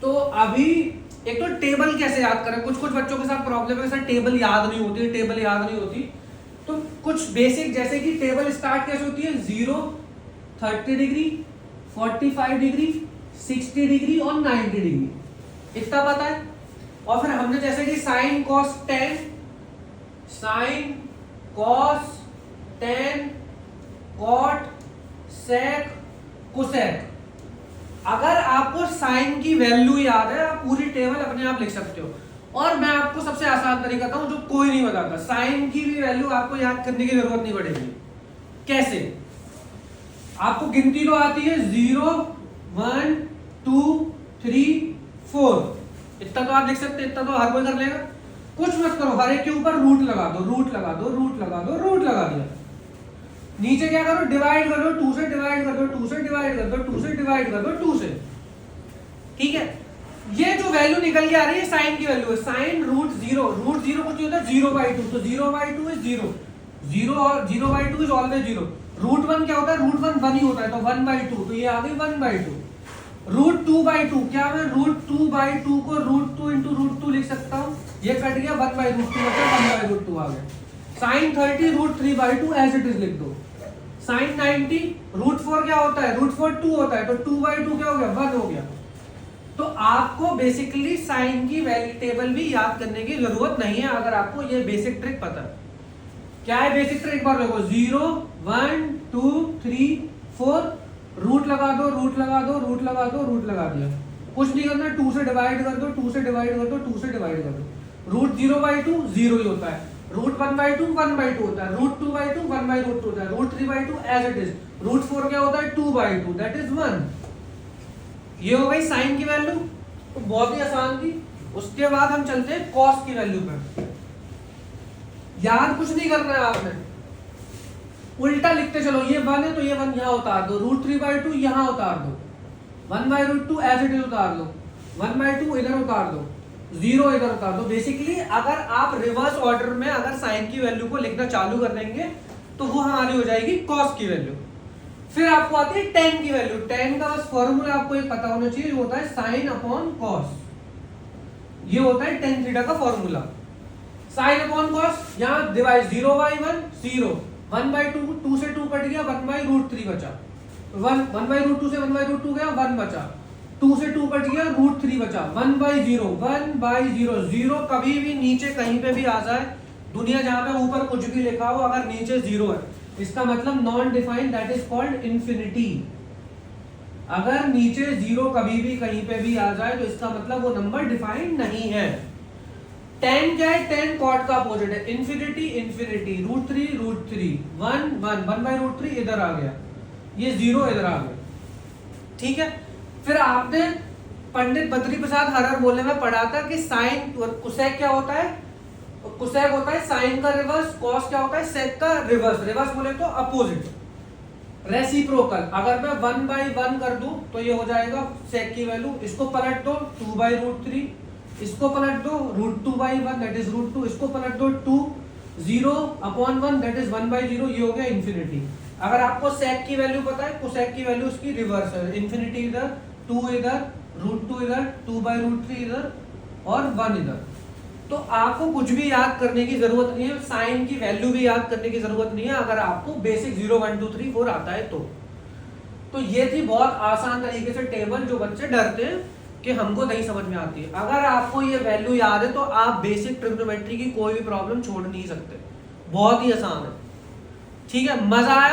तो अभी एक तो टेबल कैसे याद करें, कुछ कुछ बच्चों के साथ प्रॉब्लम है, सर टेबल याद नहीं होती, टेबल याद नहीं होती। तो कुछ बेसिक जैसे कि टेबल स्टार्ट कैसे होती है, 0, 30 डिग्री, 45 डिग्री, 60 डिग्री और 90 डिग्री, इतना पता है। और फिर हमने जैसे कि sine cos tan, sine cos tan, cot, sec, cosec. अगर आपको साइन की वैल्यू याद है, आप पूरी टेबल अपने आप लिख सकते हो। और मैं आपको सबसे आसान तरीका बताऊं जो कोई नहीं बताता, साइन की भी वैल्यू आपको याद करने की जरूरत नहीं पड़ेगी। कैसे? आपको गिनती तो आती है 0, 1, 2, 3, 4, इतना तो आप लिख सकते, इतना तो हर कोई कर लेगा। कुछ मत करो, हर एक के ऊपर रूट लगा दो, रूट लगा दो, रूट लगा दो, रूट लगा दिया। नीचे क्या करो, डिवाइड कर दो, 2 से डिवाइड कर दो, 2 से डिवाइड कर दो, 2 से डिवाइड कर दो, 2 से। ठीक है, ये जो वैल्यू निकल के आ रही है साइन की वैल्यू है, साइन रूट 0, रूट 0 कुछ नहीं होता, 0/2, तो 0/2 इज 0, 0 और 0/2 इज ऑलवेज 0। रूट 1 क्या होता है, रूट 1 1 ही होता है, तो 1/2, तो ये आ गई 1/2। रूट 2/2, क्या मैं रूट 2/2 को रूट 2 इंटू रूट 2 लिख सकता हूँ, ये कट गया, 1/2 मतलब 1/2 आ गया। Sine 30 root 3/2 as it is लिख दो। साइन 90 रूट 4 क्या होता है, रूट 4 2 होता है, तो 2/2 क्या हो गया, 1 हो गया। तो आपको बेसिकली साइन की वैल्यू टेबल भी याद करने की जरूरत नहीं है, अगर आपको ये बेसिक ट्रिक पता है। क्या है बेसिक ट्रिक, एक बार देखो, 0, 1, 2, 3, 4, रूट लगा दो, रूट लगा दो, रूट लगा दो, रूट लगा दिया। कुछ नहीं करना, 2 से डिवाइड कर दो, 2 से डिवाइड कर दो, 2 से डिवाइड कर दो। रूट 0/2 0 ही होता है, रूट 1/2 1/2 होता है, रूट 2/2 1/2 होता है, root 3/2 as it is, root 4 क्या होता है, 2/2, दैट इज 1। ये हो गई साइन की वैल्यू, तो बहुत ही आसान थी। उसके बाद हम चलते हैं कॉस की वैल्यू पर। यार कुछ नहीं करना है आपने, उल्टा लिखते चलो, ये 1 है तो ये 1 यहां उतार दो, रूट 3/2 यहां उतार दो, 1/2 एज इट इज उतार दो, 1/2 इधर उतार दो, 0 इधर उतार दो। बेसिकली अगर आप रिवर्स ऑर्डर में अगर साइन की वैल्यू को लिखना चालू कर देंगे तो वो हमारी हो जाएगी कॉस की वैल्यू। फिर आपको आती है टेन की वैल्यू। टेन का बस फॉर्मूला आपको एक पता होना चाहिए, जो होता है साइन अपॉन कॉस। ये होता है टेन थीटा का फॉर्मूला, साइन अपॉन कॉस। यहां डिवाइड 0/1 0, 1/2 2 से 2 कट गया, 1/√3 बचा, 1/√2 से 1/√2 गया, 1 बचा, 2 से 2 कट गया, √3 बचा, 1/0 1/0। 0 कभी भी नीचे कहीं पे भी आ जाए, दुनिया जहां पे ऊपर कुछ भी लिखा हो, अगर नीचे 0 है इसका मतलब non defined, that is called infinity. अगर नीचे 0 कभी भी कहीं पे भी आ जाए तो इसका मतलब वो नंबर डिफाइंड नहीं है। 10 क्या है, 10 कॉट का अपोजिट है, इंफिनिटी इंफिनिटी, √3 √3, 1 1, 1/√3 इधर आ गया, ये 0 इधर आ गया। ठीक है, फिर आपने पंडित बद्री प्रसाद हरर बोले में पढ़ा था कि साइन कोसेक क्या होता है, कोसेक होता है साइन का रिवर्स, कॉस क्या होता है, सेक का रिवर्स। रिवर्स बोले तो अपोजिट, रेसिप्रोकल। अगर मैं 1/1 कर दूं तो ये हो जाएगा सेक की वैल्यू, इसको पलट दो 2/√3, इसको पलट दो √2/1 दैट इज √2, इसको पलट दो 2, 0/1 दैट इज 1/0, ये हो गया इंफिनिटी। अगर आपको सेक की वैल्यू पता है, कोसेक की वैल्यू उसकी रिवर्स है, इंफिनिटी इधर, 2 इधर, √2 इधर, 2/√3 इधर और 1 इधर। तो आपको कुछ भी याद करने की जरूरत नहीं है, साइन की वैल्यू भी याद करने की जरूरत नहीं है, अगर आपको बेसिक 0 1 2 3 4 आता है तो ये थी बहुत आसान तरीके से टेबल, जो बच्चे डरते हैं कि हमको नहीं समझ में आती है। अगर आपको ये वैल्यू याद है तो आप बेसिक ट्रिग्नोमेट्री की कोई भी प्रॉब्लम छोड़ नहीं सकते, बहुत ही आसान है। ठीक है, मजा आया?